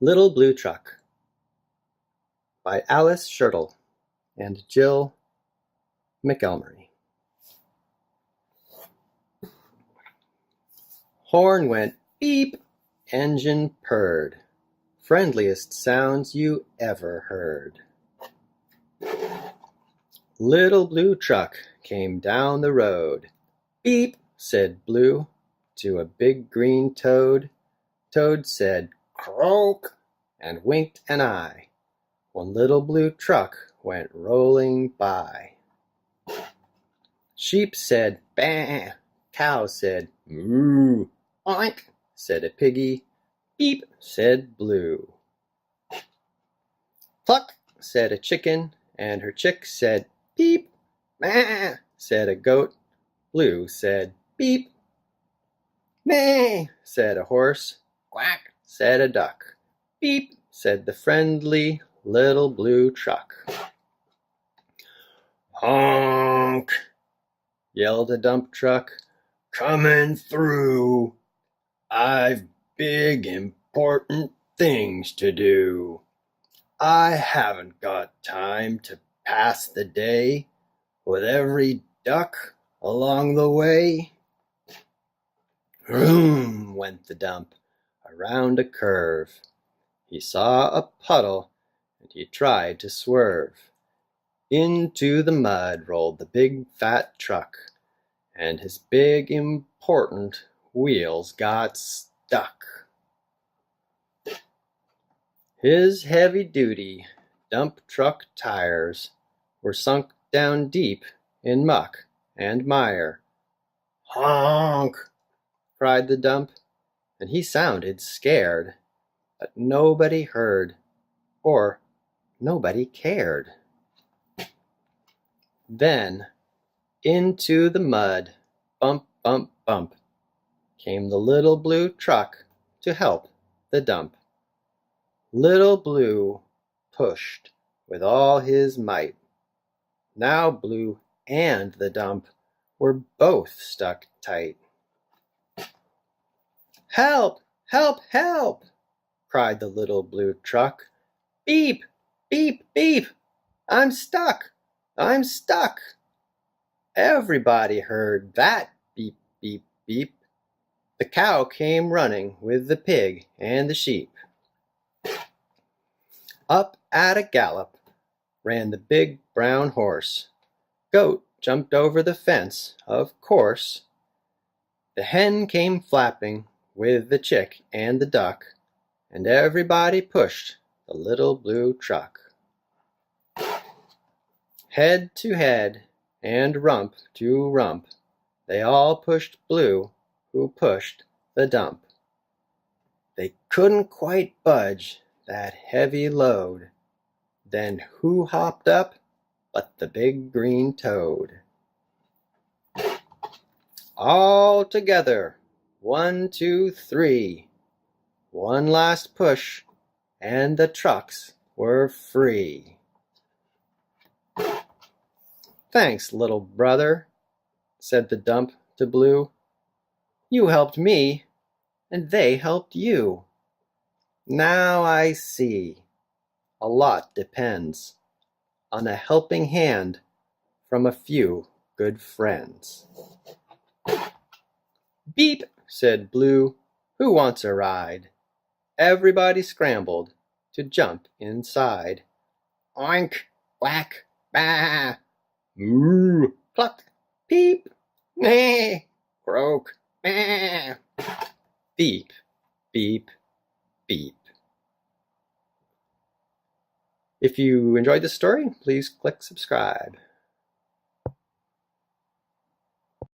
Little Blue Truck by Alice Schertle and Jill McElmurray. Horn went beep, engine purred. Friendliest sounds you ever heard. Little Blue Truck came down the road. Beep, said Blue to a big green toad. Toad said, croak, and winked an eye when Little Blue Truck went rolling by. Sheep said, bah, cow said, moo, oink, said a piggy, beep, said Blue. Cluck, said a chicken, and her chick said, beep, bah, said a goat. Blue said, beep. Neigh, said a horse. Quack, said a duck. Beep, said the friendly Little Blue Truck. Honk, yelled a dump truck. Coming through. I've big important things to do. I haven't got time to pass the day with every duck along the way. Vroom went the dump around a curve. He saw a puddle and he tried to swerve. Into the mud rolled the big fat truck, and his big important wheels got stuck. His heavy-duty dump truck tires were sunk down deep in muck and mire. Honk, cried the dump, and he sounded scared, but nobody heard, or nobody cared. Then, into the mud, bump, bump, bump, came the Little Blue Truck to help the dump. Little Blue pushed with all his might. Now Blue and the dump were both stuck tight. Help! Help! Help! cried the Little Blue Truck. Beep! Beep! Beep! I'm stuck! I'm stuck! Everybody heard that beep, beep, beep. The cow came running with the pig and the sheep. Up at a gallop ran the big brown horse. Goat jumped over the fence, of course. The hen came flapping with the chick and the duck, and everybody pushed the Little Blue Truck. Head to head and rump to rump, they all pushed Blue, who pushed the dump. They couldn't quite budge that heavy load. Then who hopped up but the big green toad? All together, 1, 2, 3. One last push, and the trucks were free. Thanks, little brother, said the dump to Blue. You helped me, and they helped you. Now I see. A lot depends on a helping hand from a few good friends. Beep, said Blue. Who wants a ride? Everybody scrambled to jump inside. Oink, whack, bah, moo, cluck, peep, neigh, croak, bah. Beep, beep, beep. If you enjoyed this story, please click subscribe.